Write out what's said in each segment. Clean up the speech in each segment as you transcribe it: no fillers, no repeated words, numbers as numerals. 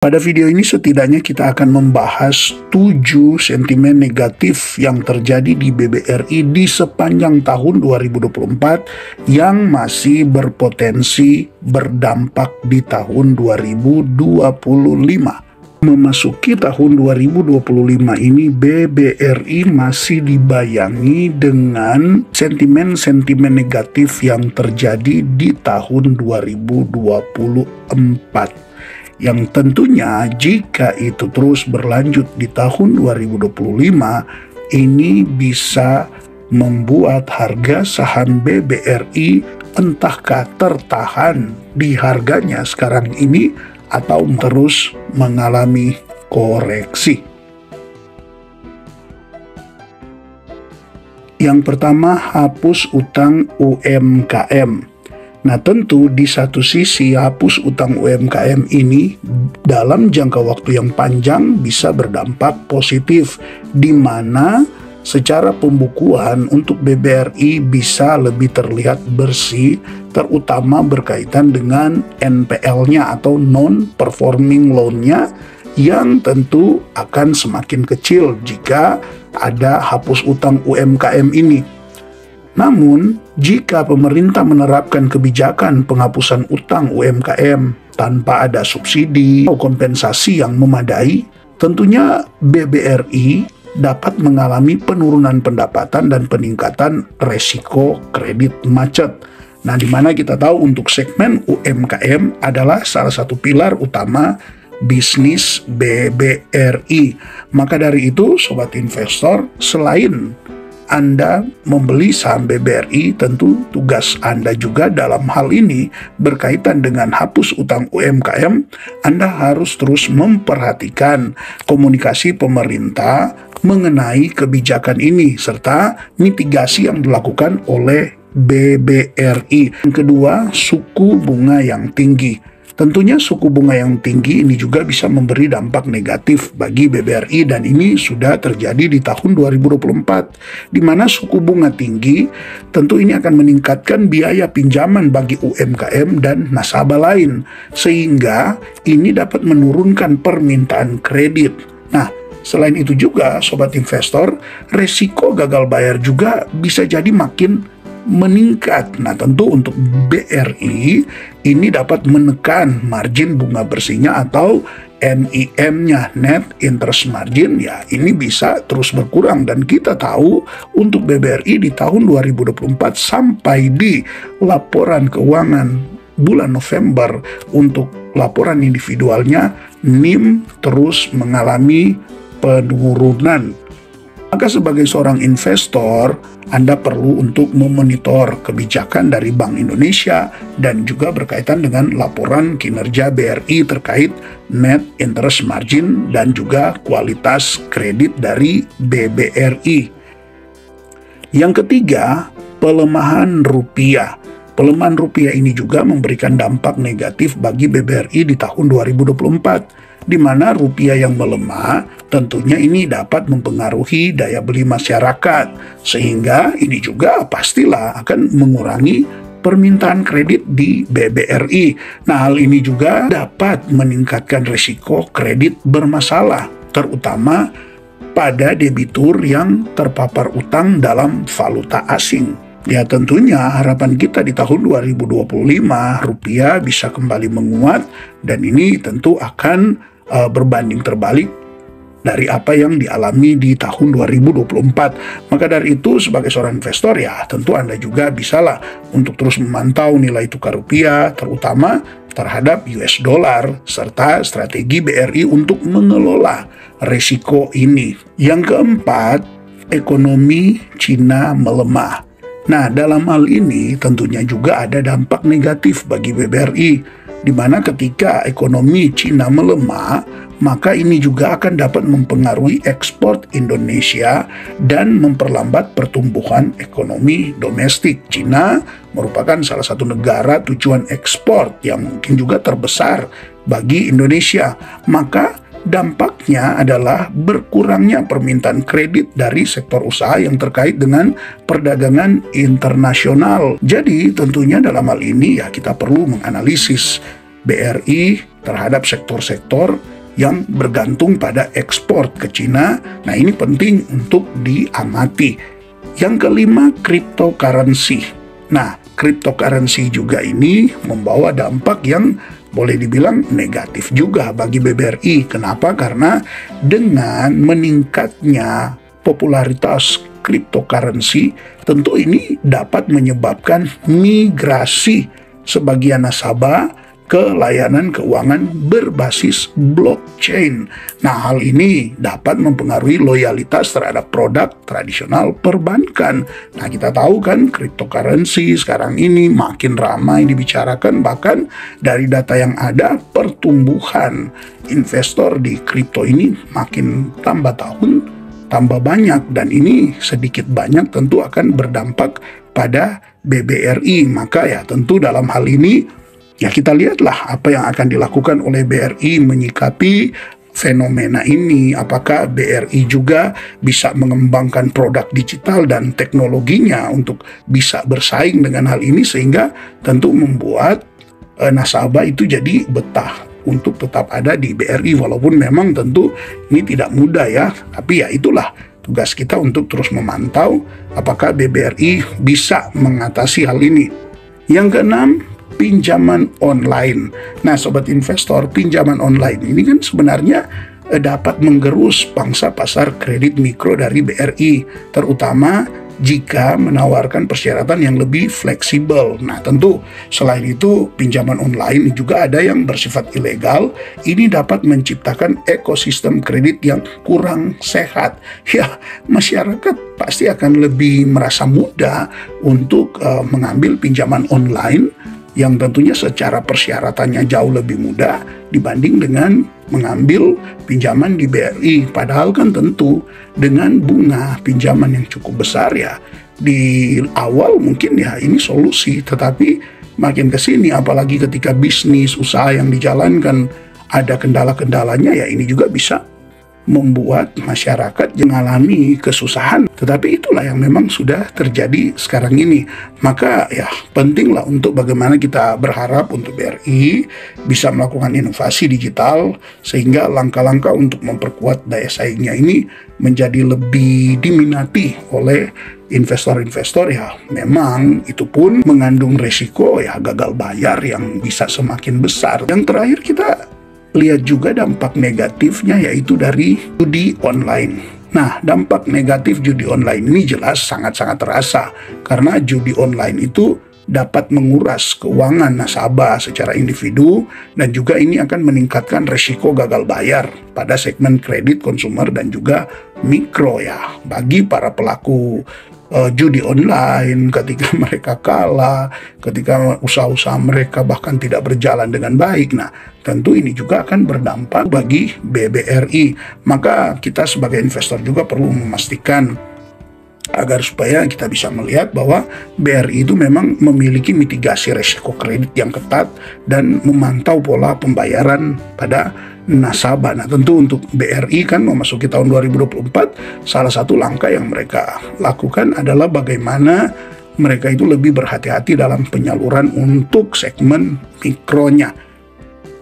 Pada video ini setidaknya kita akan membahas 7 sentimen negatif yang terjadi di BBRI di sepanjang tahun 2024 yang masih berpotensi berdampak di tahun 2025. Memasuki tahun 2025 ini BBRI masih dibayangi dengan sentimen-sentimen negatif yang terjadi di tahun 2024. Yang tentunya jika itu terus berlanjut di tahun 2025, ini bisa membuat harga saham BBRI entahkah tertahan di harganya sekarang ini atau terus mengalami koreksi. Yang pertama, hapus utang UMKM. Nah, tentu di satu sisi hapus utang UMKM ini dalam jangka waktu yang panjang bisa berdampak positif, di mana secara pembukuan untuk BBRI bisa lebih terlihat bersih, terutama berkaitan dengan NPL-nya atau non-performing loan-nya yang tentu akan semakin kecil jika ada hapus utang UMKM ini. Namun, jika pemerintah menerapkan kebijakan penghapusan utang UMKM tanpa ada subsidi atau kompensasi yang memadai, tentunya BBRI dapat mengalami penurunan pendapatan dan peningkatan resiko kredit macet. Nah, di mana kita tahu untuk segmen UMKM adalah salah satu pilar utama bisnis BBRI. Maka dari itu, sobat investor, selain Anda membeli saham BBRI, tentu tugas Anda juga dalam hal ini berkaitan dengan hapus utang UMKM. Anda harus terus memperhatikan komunikasi pemerintah mengenai kebijakan ini serta mitigasi yang dilakukan oleh BBRI. Yang kedua, suku bunga yang tinggi. Tentunya suku bunga yang tinggi ini juga bisa memberi dampak negatif bagi BBRI, dan ini sudah terjadi di tahun 2024, di mana suku bunga tinggi tentu ini akan meningkatkan biaya pinjaman bagi UMKM dan nasabah lain, sehingga ini dapat menurunkan permintaan kredit. Nah, selain itu juga sobat investor, resiko gagal bayar juga bisa jadi makin meningkat. Nah, tentu untuk BRI ini dapat menekan margin bunga bersihnya atau NIM-nya, net interest margin, ya ini bisa terus berkurang. Dan kita tahu untuk BBRI di tahun 2024 sampai di laporan keuangan bulan November untuk laporan individualnya, NIM terus mengalami penurunan. Maka sebagai seorang investor, Anda perlu untuk memonitor kebijakan dari Bank Indonesia dan juga berkaitan dengan laporan kinerja BRI terkait net interest margin dan juga kualitas kredit dari BBRI. Yang ketiga, pelemahan rupiah. Pelemahan rupiah ini juga memberikan dampak negatif bagi BBRI di tahun 2024. Di mana rupiah yang melemah tentunya ini dapat mempengaruhi daya beli masyarakat, sehingga ini juga pastilah akan mengurangi permintaan kredit di BBRI. Nah, hal ini juga dapat meningkatkan risiko kredit bermasalah, terutama pada debitur yang terpapar utang dalam valuta asing. Ya, tentunya harapan kita di tahun 2025 rupiah bisa kembali menguat, dan ini tentu akan berbanding terbalik dari apa yang dialami di tahun 2024. Maka dari itu sebagai seorang investor, ya tentu Anda juga bisalah untuk terus memantau nilai tukar rupiah terutama terhadap US dollar serta strategi BRI untuk mengelola risiko ini. Yang keempat, ekonomi Cina melemah. Nah, dalam hal ini tentunya juga ada dampak negatif bagi BBRI, di mana ketika ekonomi Cina melemah, maka ini juga akan dapat mempengaruhi ekspor Indonesia dan memperlambat pertumbuhan ekonomi domestik. Cina merupakan salah satu negara tujuan ekspor yang mungkin juga terbesar bagi Indonesia. Maka dampaknya adalah berkurangnya permintaan kredit dari sektor usaha yang terkait dengan perdagangan internasional. Jadi tentunya dalam hal ini ya kita perlu menganalisis BRI terhadap sektor-sektor yang bergantung pada ekspor ke Cina. Nah, ini penting untuk diamati. Yang kelima, cryptocurrency. Nah, cryptocurrency juga ini membawa dampak yang boleh dibilang negatif juga bagi BBRI. Kenapa? Karena dengan meningkatnya popularitas cryptocurrency, tentu ini dapat menyebabkan migrasi sebagian nasabah ke layanan keuangan berbasis blockchain. Nah, hal ini dapat mempengaruhi loyalitas terhadap produk tradisional perbankan. Nah, kita tahu kan cryptocurrency sekarang ini makin ramai dibicarakan, bahkan dari data yang ada pertumbuhan investor di kripto ini makin tambah tahun tambah banyak, dan ini sedikit banyak tentu akan berdampak pada BBRI. Maka ya tentu dalam hal ini ya kita lihatlah apa yang akan dilakukan oleh BRI menyikapi fenomena ini. Apakah BRI juga bisa mengembangkan produk digital dan teknologinya untuk bisa bersaing dengan hal ini, sehingga tentu membuat nasabah itu jadi betah untuk tetap ada di BRI, walaupun memang tentu ini tidak mudah ya, tapi ya itulah tugas kita untuk terus memantau apakah BBRI bisa mengatasi hal ini. Yang keenam, pinjaman online. Nah, sobat investor, pinjaman online ini kan sebenarnya dapat menggerus pangsa pasar kredit mikro dari BRI, terutama jika menawarkan persyaratan yang lebih fleksibel. Nah, tentu selain itu pinjaman online juga ada yang bersifat ilegal. Ini dapat menciptakan ekosistem kredit yang kurang sehat. Ya, masyarakat pasti akan lebih merasa mudah untuk mengambil pinjaman online yang tentunya secara persyaratannya jauh lebih mudah dibanding dengan mengambil pinjaman di BRI. Padahal kan tentu dengan bunga pinjaman yang cukup besar ya, di awal mungkin ya ini solusi, tetapi makin ke sini apalagi ketika bisnis usaha yang dijalankan ada kendala-kendalanya, ya ini juga bisa membuat masyarakat mengalami kesusahan. Tetapi itulah yang memang sudah terjadi sekarang ini. Maka ya pentinglah untuk bagaimana kita berharap untuk BRI bisa melakukan inovasi digital, sehingga langkah-langkah untuk memperkuat daya saingnya ini menjadi lebih diminati oleh investor-investor. Ya memang itu pun mengandung resiko ya gagal bayar yang bisa semakin besar. Yang terakhir, kita lihat juga dampak negatifnya, yaitu dari judi online. Nah, dampak negatif judi online ini jelas sangat-sangat terasa, karena judi online itu dapat menguras keuangan nasabah secara individu, dan juga ini akan meningkatkan resiko gagal bayar pada segmen kredit konsumer dan juga mikro ya. Bagi para pelaku judi online, ketika mereka kalah, ketika usaha-usaha mereka bahkan tidak berjalan dengan baik, nah tentu ini juga akan berdampak bagi BBRI. Maka kita sebagai investor juga perlu memastikan agar supaya kita bisa melihat bahwa BRI itu memang memiliki mitigasi resiko kredit yang ketat dan memantau pola pembayaran pada nasabah. Nah, tentu untuk BRI kan memasuki tahun 2024, salah satu langkah yang mereka lakukan adalah bagaimana mereka itu lebih berhati-hati dalam penyaluran untuk segmen mikronya.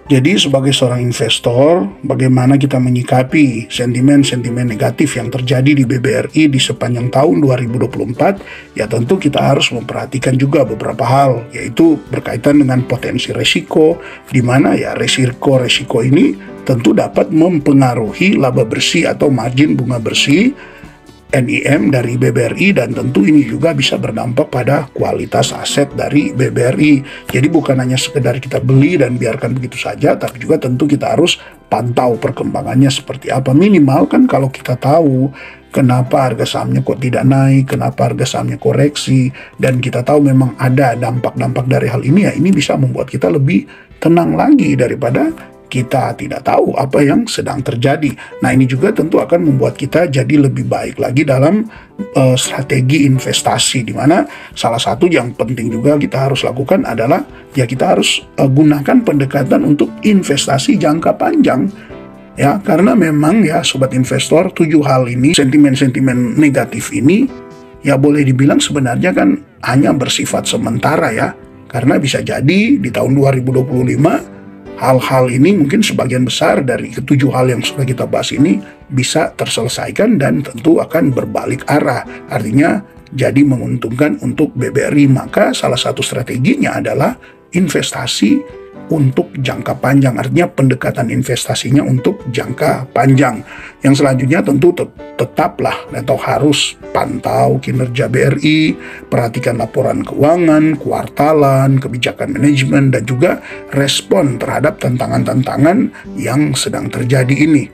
Jadi sebagai seorang investor, bagaimana kita menyikapi sentimen-sentimen negatif yang terjadi di BBRI di sepanjang tahun 2024? Ya tentu kita harus memperhatikan juga beberapa hal, yaitu berkaitan dengan potensi resiko, di mana ya resiko ini tentu dapat mempengaruhi laba bersih atau margin bunga bersih NIM dari BBRI, dan tentu ini juga bisa berdampak pada kualitas aset dari BBRI. Jadi bukan hanya sekedar kita beli dan biarkan begitu saja, tapi juga tentu kita harus pantau perkembangannya seperti apa. Minimal kan kalau kita tahu kenapa harga sahamnya kok tidak naik, kenapa harga sahamnya koreksi, dan kita tahu memang ada dampak-dampak dari hal ini, ya ini bisa membuat kita lebih tenang lagi daripada kita tidak tahu apa yang sedang terjadi. Nah, ini juga tentu akan membuat kita jadi lebih baik lagi dalam strategi investasi, di mana salah satu yang penting juga kita harus lakukan adalah ya kita harus gunakan pendekatan untuk investasi jangka panjang. Ya, karena memang ya sobat investor, 7 hal ini, sentimen-sentimen negatif ini ya boleh dibilang sebenarnya kan hanya bersifat sementara ya. Karena bisa jadi di tahun 2025 hal-hal ini mungkin sebagian besar dari ketujuh hal yang sudah kita bahas ini bisa terselesaikan dan tentu akan berbalik arah. Artinya jadi menguntungkan untuk BBRI. Maka salah satu strateginya adalah investasi untuk jangka panjang, artinya pendekatan investasinya untuk jangka panjang. Yang selanjutnya tentu tetaplah atau harus pantau kinerja BRI, perhatikan laporan keuangan, kuartalan, kebijakan manajemen, dan juga respon terhadap tantangan-tantangan yang sedang terjadi ini.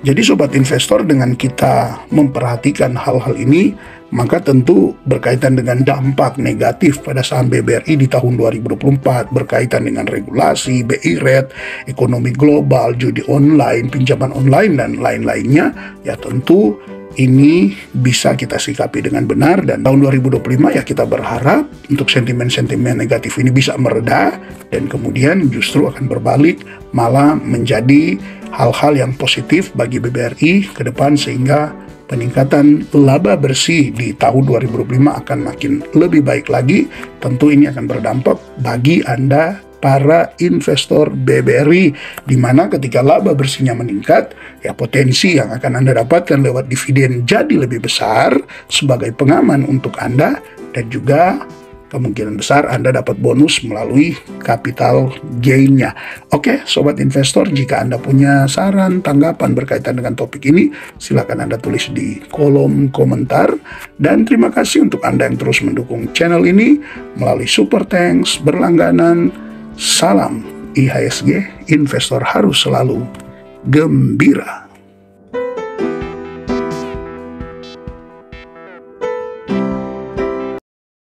Jadi sobat investor, dengan kita memperhatikan hal-hal ini, maka tentu berkaitan dengan dampak negatif pada saham BBRI di tahun 2024 berkaitan dengan regulasi, BI rate, ekonomi global, judi online, pinjaman online, dan lain-lainnya, ya tentu ini bisa kita sikapi dengan benar. Dan tahun 2025 ya kita berharap untuk sentimen-sentimen negatif ini bisa mereda dan kemudian justru akan berbalik malah menjadi hal-hal yang positif bagi BBRI ke depan, sehingga peningkatan laba bersih di tahun 2025 akan makin lebih baik lagi. Tentu ini akan berdampak bagi Anda para investor BBRI, di mana ketika laba bersihnya meningkat, ya potensi yang akan Anda dapatkan lewat dividen jadi lebih besar sebagai pengaman untuk Anda, dan juga kemungkinan besar Anda dapat bonus melalui capital gain-nya. Oke, sobat investor, jika Anda punya saran, tanggapan berkaitan dengan topik ini, silakan Anda tulis di kolom komentar. Dan terima kasih untuk Anda yang terus mendukung channel ini melalui super thanks, berlangganan. Salam IHSG, investor harus selalu gembira.